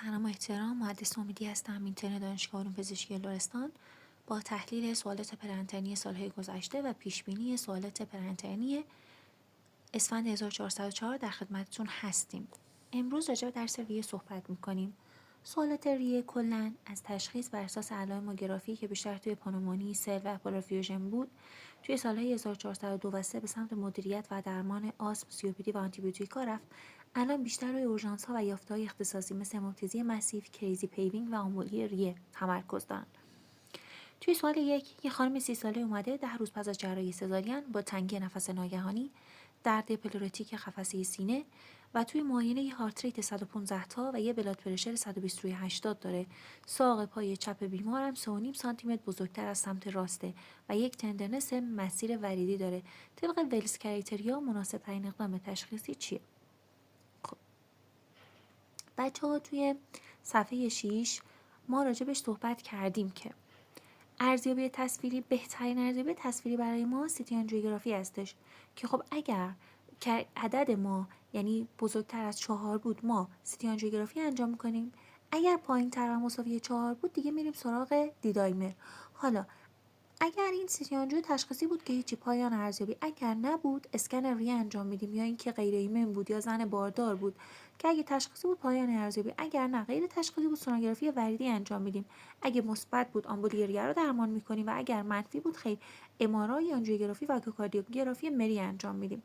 سلام و احترام، مهندس امیدی هستم، اینترن دانشگاه علوم پزشکی لرستان. با تحلیل سوالات پرانترنی سالهای گذشته و پیشبینی سوالات پرانترنی اسفند 1404 در خدمتتون هستیم. امروز راجع به درس ریه صحبت میکنیم. سوالات ریه کلاً از تشخیص بر اساس علائم که بیشتر توی پنومونی، سل و پارافیوژن بود، توی سالهای 1402 و 3 به سمت مدیریت و درمان آسم، سی‌اوپی‌دی و آنتیبیوتیکا رفت. الان بیشتر روی اورژانس‌ها و یافته‌های اختصاصی مثل هموپتیزی مسیو، کریزی پیوینگ و آمبولی ریه تمرکز دارن. توی سوال یک، یه خانم 30 ساله اومده 10 روز پس از جراحی سزارین با تنگی نفس ناگهانی، درد پلوراتیک قفسه سینه و توی معاینه یه هارت ریت 115 تا و یه بلاد پرشر 120/80 داره. ساق پای چپ بیمارم 3.5 سانتی متر بزرگتر از سمت راسته و یک تندرنس مسیر وریدی داره. طبق ولز کریتریا مناسب ترین اقدام تشخیصی چیه؟ خب بچه‌ها توی صفحه 6 ما راجبش صحبت کردیم که ارزیابی تصویری، بهترین ارزیابی تصویری برای ما سیتی آنژیوگرافی هستش که خب اگر که عدد ما یعنی بزرگتر از 4 بود ما سیتی آنژیوگرافی انجام میکنیم، اگر پایین تر و مساوی 4 بود دیگه میریم سراغ دیدایمر. حالا اگر این سیتی آنژیو تشخیصی بود که هیچی، پایان ارزیابی. اگر نبود اسکن ریه انجام میدیم، یا اینکه غیر ایمن بود یا زن باردار بود که اگه تشخیصی بود پایان ارزیابی، اگر نه غیر تشخیصی بود سونوگرافی وریدی انجام میدیم. اگه مثبت بود آمبولی ریه رو درمان میکنیم و اگر منفی بود خیر ام‌آرآی، آنژیوگرافی و اکوکاردیوگرافی مری انجام میدیم.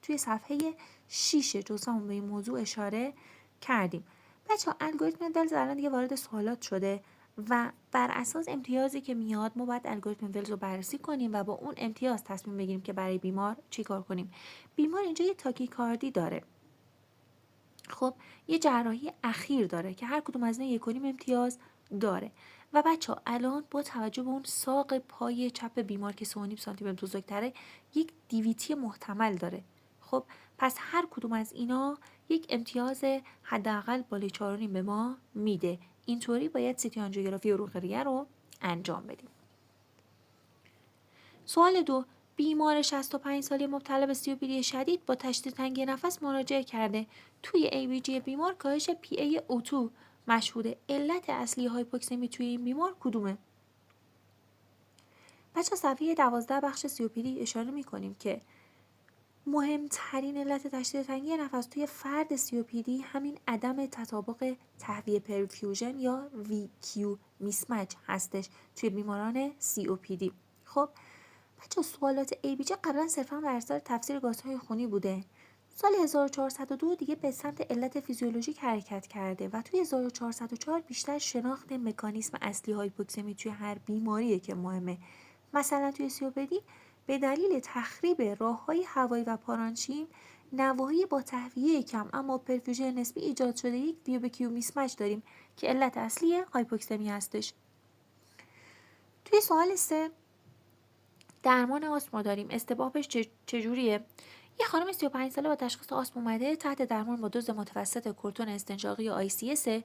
توی صفحه 6 جزء به این موضوع اشاره کردیم. بچه‌ها الگوریتم ولز الان دیگه وارد سوالات شده و بر اساس امتیازی که میاد ما باید الگوریتم ولز رو بررسی کنیم و با اون امتیاز تصمیم بگیریم که برای بیمار چی کار کنیم. بیمار اینجا یه تاکیکاردی داره. خب یه جراحی اخیر داره که هر کدوم از اینا 1.5 امتیاز داره. و بچه‌ها الان با توجه به اون ساق پای چپ بیمار که 3.5 سانتی متر بزرگتره یک دیویتی محتمل داره. خب پس هر کدوم از اینا یک امتیاز حداقل بالای 4.5 به ما میده. اینطوری باید سیتی آنژیوگرافی عروق ریه رو انجام بدیم. سوال 2، بیمار 65 ساله مبتلا به سی‌اوپی‌دی شدید با تشدید تنگی نفس مراجعه کرده. توی ABG بیمار کاهش PaO2 مشهوده. علت اصلی هایپوکسمی توی این بیمار کدومه؟ بچه صفحه 12 بخش سی‌اوپی‌دی اشاره می‌کنیم که مهمترین علت تشدید تنگی نفس توی فرد سی‌اوپی‌دی همین عدم تطابق تهویه پرفیوژن یا VQ میسمچ هستش توی بیماران سی‌اوپی‌دی. خب بچه سوالات ABG قبلا صرفا بر اساس تفسیر گازهای خونی بوده. سال 1402 دیگه به سمت علت فیزیولوژیک حرکت کرده و توی 1404 بیشتر شناخت مکانیسم اصلی هایپوکسمی توی هر بیماریه که مهمه. مثلا توی سی‌اوپی‌دی به دلیل تخریب راه‌های هوایی و پارانچیم، نواحی با تهویه کم اما پرفیوژن نسبی ایجاد شده یک ویو میسمچ داریم که علت اصلی هایپوکسمی هستش. توی سوال 3 درمان آسما داریم. استبابش چجوریه؟ یه خانم 35 ساله با تشخیص آسم اومده تحت درمان با دوز متوسط کورتون استنشاقی یا ICS.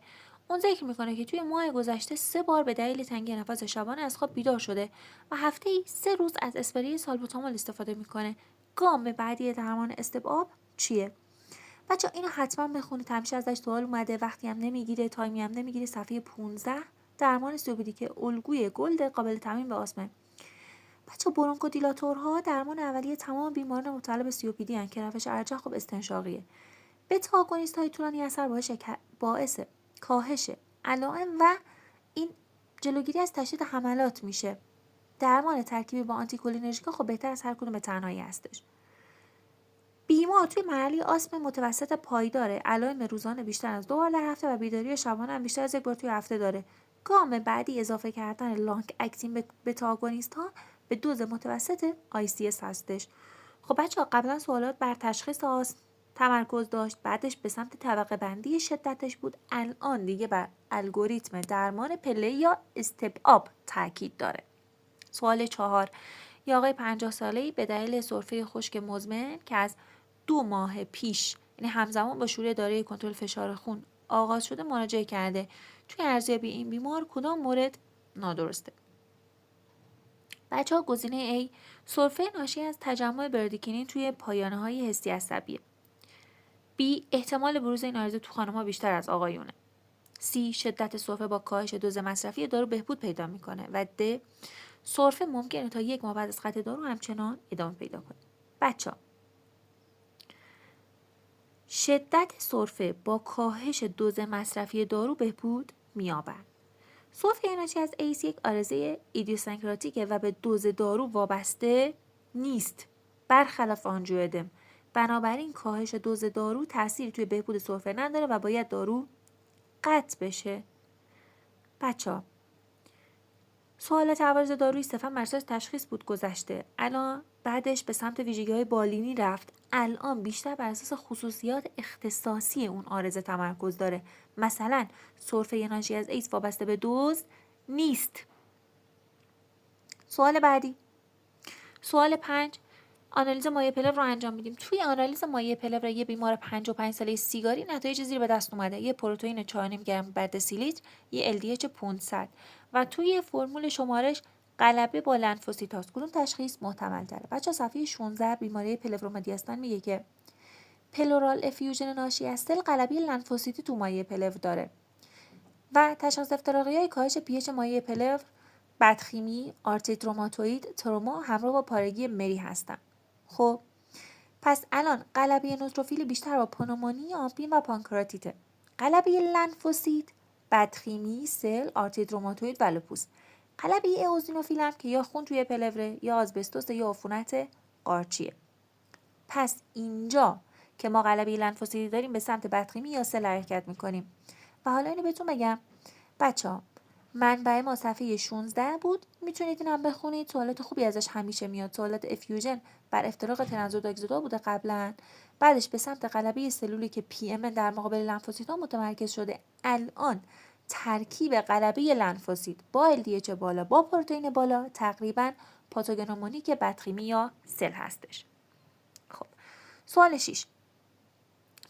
اون ذکر میکنه که توی ماه گذشته 3 بار به دلیل تنگی نفس شبانه از خواب بیدار شده و هفته‌ای 3 روز از اسپری سالبوتامول استفاده میکنه. گام بعدی درمان استباب چیه؟ بچه اینو حتما بخونید، همیشه ازش سوال اومده، وقتی هم نمیگیره، تایمی هم نمیگیره. صفحه 15 درمان سی‌اوپی‌دی که الگوی گلد قابل تامین به آسمه. بچه برونکودیلاتورها درمان اولیه تمام بیماران مبتلا به سی‌اوپی‌دی هستند که روش ارجح خب استنشاقیه. بتا آگونیست های طولانی اثر باعث کاهش علائم و این جلوگیری از تشدید حملات میشه. درمان ترکیبی با آنتیکولینرژیکا خب بهتر از هر کدوم به تنهایی هستش. بیمار توی مرحله آسم متوسط پایداره، علائم روزانه بیشتر از 2 بار در هفته و بیداری شبانه هم بیشتر از 1 بار توی هفته داره. گام بعدی اضافه کردن لانگ اکتین به بتا آگونیست ها به دوز متوسط ICS هستش. خب بچه‌ها قبلا سوالات بر تشخیص آسم تمرکز داشت، بعدش به سمت طبقه بندی شدتش بود، الان دیگه بر الگوریتم درمان پله یا استپ آپ تاکید داره. سوال 4، یه آقای 50 ساله‌ای به دلیل سرفه خشک مزمن که از 2 ماه پیش یعنی همزمان با شروع داروی کنترل فشار خون آغاز شده مراجعه کرده. توی ارزیابی این بیمار کدام مورد نادرسته؟ بچه‌ها گزینه A سرفه ناشی از تجمع بردیکینین توی پایانه‌های حسی عصبیه. B احتمال بروز این آرزو تو خانم‌ها بیشتر از آقایونه. C. شدت سرفه با کاهش دوز مصرفی دارو بهبود پیدا میکنه و D. سرفه ممکنه تا 1 ماه بعد از قطع دارو همچنان ادامه پیدا کنه. بچه‌ها شدت سرفه با کاهش دوز مصرفی دارو بهبود می‌یابد. سرفه ناشی از ایس یک عارضه ایدیوسینکراتیکه و به دوز دارو وابسته نیست، برخلاف آنژیودم. بنابراین کاهش دوز دارو تأثیری توی بهبود سرفه نداره و باید دارو قطع بشه. بچه‌ها سوالات عوارض دارویی صرفا بر اساس تشخیص بود گذشته. الان بعدش به سمت ویژگی‌های بالینی رفت. الان بیشتر بر اساس خصوصیات اختصاصی اون عارضه تمرکز داره. مثلا سرفه ناشی از ایدز وابسته به دوز نیست. سوال بعدی. سوال 5. آنالیز مایع پلو رو انجام میدیم. توی آنالیز مایع پلو یه بیمار 55 ساله سیگاری نتایج زیر به دست اومده. یه پروتئین 4.5 گرم بر دسیلیتر، یه LDH 500 و توی فرمول شمارش غلبه با لنفوسیتاست. کدوم تشخیص محتمل تره؟ بچه‌ها صفحه 16 بیماری پلورومدیاستان میگه که پلورال افیوژن ناشی از سل غلبه لنفوسیتی تو مایع پلو داره. و تشخیص افتراقی‌های کاهش pH مایع پلو، بدخیمی، آرتریت روماتوئید، تروما همراه با پارگی مری هستن. خب پس الان غلبه نوتروفیل بیشتر با پنومونی، آمپین و پانکراتیته. غلبه لنفوسیت، بدخیمی، سل، آرتریت روماتوئید و لوپوس. غلبه اوزینوفیل هم که یا خون توی پلوره یا آزبستوس یا عفونت قارچیه. پس اینجا که ما غلبه لنفوسیتی داریم به سمت بدخیمی یا سل حرکت میکنیم. و حالا اینو بهتون بگم بچه‌ها منبع ما صفحه 16 بود، میتونید این هم بخونید. سوالات خوبی ازش همیشه میاد. سوالات افیوژن بر افتراق ترانزوداکزیدا بوده قبلا، بعدش به سمت غلبه سلولی که پی ام در مقابل لنفوسیت‌ها متمرکز شده. الان ترکیب غلبه لنفوسیت با LDH بالا با پروتئین بالا تقریبا پاتوگنومونیک بدخیمی یا سل هستش. خب سوال 6.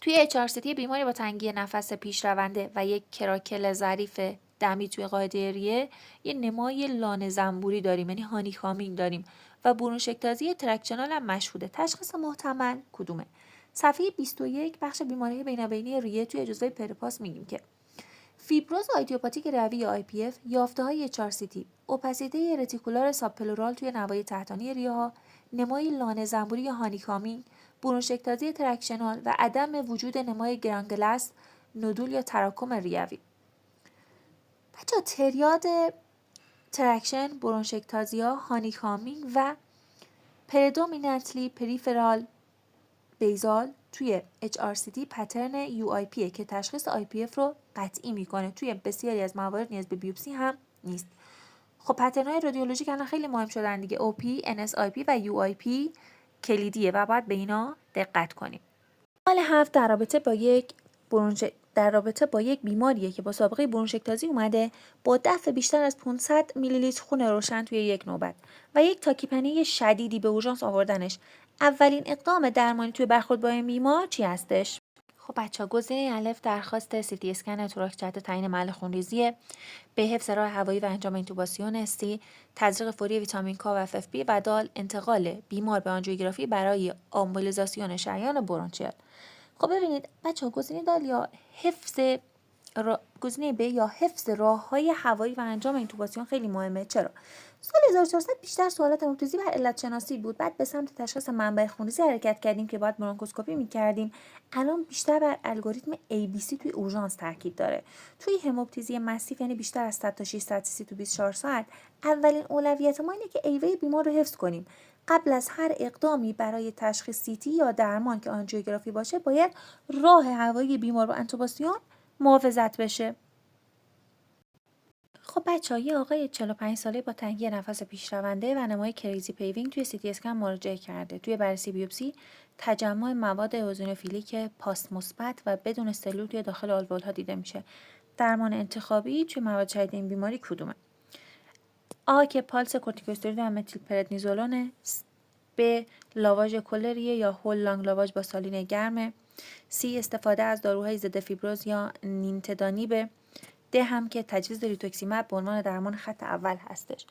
توی HRCT بیماری با تنگی نفس پیشرونده و یک کراکل ظریف دمی توی قاعده ریه یه نمای لانه زنبوری داریم، یعنی هانیکامینگ داریم و برونشکتازی ترکشنال هم مشهوده. تشخیص محتمل کدومه؟ صفحه 21 بخش بیماری بینابینی ریه توی جزوه پرپاس میگیم که فیبروز آیدیوپاتیک روی یا IPF، یافته‌های HRCT، اوپاسیته رتیکولار سابپلورال توی نوای تحتانی ریه‌ها، نمای لانه زنبوری یا هانیکامینگ، برونشکتازی ترکشنال و عدم وجود نمای گرانگلس، نودول یا تراکم ریوی. بچه‌ها تریاد ترکشن، برونشکتازیا، هانیکامینگ و پردومیننتلی پریفرال بیزال توی HRCT پترن UIP که تشخیص IPF رو قطعی میکنه. توی بسیاری از موارد نیاز به بیوپسی هم نیست. خب پترن‌های رادیولوژیک الان خیلی مهم شدن دیگه. OP، NSIP و UIP کلیدیه و باید به اینا دقت کنیم. سوال 7 در رابطه با یک بیماریه که با سابقه برونشکتازی اومده با دفع بیشتر از 500 میلی لیتر خون روشن توی یک نوبت و یک تاکیپنی شدیدی به اورژانس آوردنش. اولین اقدام درمانی توی برخورد با این بیمار چی هستش؟ خب بچه‌ها گزینه الف درخواست CT اسکن توراکس جهت تعیین محل خونریزی، به حفظ راه هوایی و انجام اینتوباسیون، سی تزریق فوری ویتامین K و FFP و دال انتقال بیمار به آنژیوگرافی برای آمبولیزاسیون شریان برونشیال. خب ببینید بچه‌ها گزینه دال یا گزینه ب یا حفظ راه‌های هوایی و انجام اینتوباسیون خیلی مهمه. چرا؟ سال 1400 بیشتر سوالات مرتکزی بر علت شناسی بود. بعد به سمت تشخیص منبع خونریزی حرکت کردیم که باید برونکوسکوپی می‌کردیم. الان بیشتر بر الگوریتم ABC توی اورژانس تاکید داره. توی هموپتیزی ماسیف یعنی بیشتر از 100 تا 600 سی تو 24 ساعت اولین اولویت ما اینه که ایوه بیمار رو حفظ کنیم. قبل از هر اقدامی برای تشخیص CT یا درمان که آنژیوگرافی باشه باید راه هوایی بیمار با انتوباسیون محافظت بشه. خب بچه‌ها یه آقای 45 ساله با تنگی نفس پیشرونده و نمای کریزی پیوینگ توی CT اسکن مراجعه کرده. توی بررسی بیوپسی تجمع مواد اوزونوفیلیک پاست مثبت و بدون سلول توی داخل آلوئول‌ها دیده میشه. درمان انتخابی توی مواد شدید این بیماری کدومه؟ آ که پالس کورتیکوستروید و متیل پردنیزولونه، ب لاواژ کلریه یا هول لانگ لاواژ با سالین گرمه، سی استفاده از داروهای ضد فیبروز یا نینتدانیبه، ده هم که تجویز ریتوکسیماب به عنوان درمان خط اول هستش.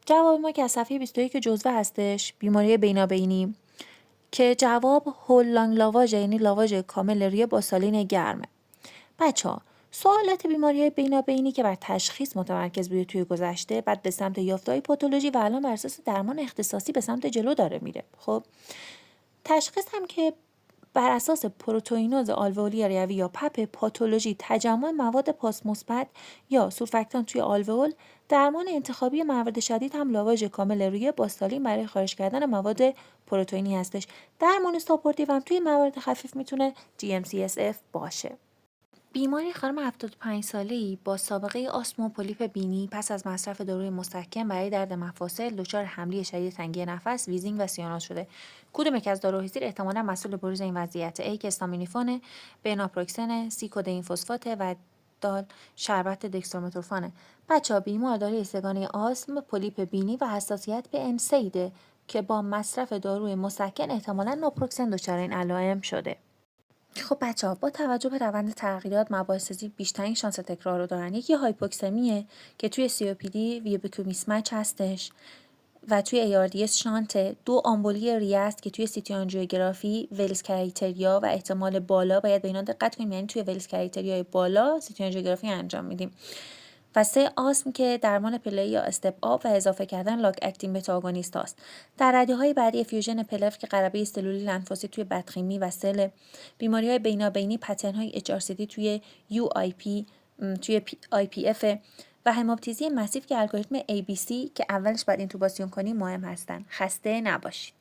جواب ما که از صفحه 21 جزوه هستش، بیماری بینابینی، که جواب هول لانگ لاواژ یعنی لاواژ کامل ریه با سالین گرمه. بچه‌ها سوالات بیماری‌های بینابینی که بر تشخیص متمرکز بوده توی گذشته، بعد به سمت یافته‌های پاتولوژی و الان بر اساس درمان اختصاصی به سمت جلو داره میره. خب تشخیص هم که بر اساس پروتئینوز آلوئولی ریوی یا پپ، پاتولوژی، تجمع مواد پاس مثبت یا سورفاکتان توی آلوئول، درمان انتخابی موارد شدید هم لاواژ کامل روی باستالین برای خارج کردن مواد پروتئینی هستش. درمان ساپورتیو هم توی موارد خفیف میتونه GM-CSF باشه. بیماری خانم 75 ساله‌ای با سابقه آسم و پولیپ بینی پس از مصرف داروی مسکن برای درد مفاصل دچار حمله شدید تنگی نفس، ویزینگ و سیانوز شده. کدوم یک از داروهای زیر احتمالاً مسئول بروز این وضعیت؟ A که استامینوفن، B ناپروکسن، C کدئین فسفات و د شربت دکسترومتورفانه. بچه‌ها بیمار دارای سگانه آسم، پولیپ بینی و حساسیت به انسیده که با مصرف داروی مسکن احتمالاً ناپروکسن دچار این علائم شده. خب بچه‌ها با توجه به روند تغییرات مباحثی بیشترین شانس تکرار رو دارن. یکی هایپوکسمیه که توی COPD ویبیکو میسمچ هستش و توی ARDS شانت. 2 آمبولی ریه است که توی CT آنژیوگرافی ولز کرایتریا و احتمال بالا باید به اینا دقت کنیم، یعنی توی ولز کرایتریای بالا CT آنژیوگرافی انجام میدیم. و 3 آسم که درمان پلی یا استپ آب و اضافه کردن لاگ اکتین بتا آگونیست هاست. در ردیه‌های بعدی فیوژن پلف که غلبه سلولی لنفاسی توی بدخیمی و سل، بیماری‌های بینابینی، پترن‌های HRCD توی UIP، توی IPF و هماپتیزی مسیف که الگوریتم ABC که اولش باید اینتوباسیون کنیم مهم هستن. خسته نباشید.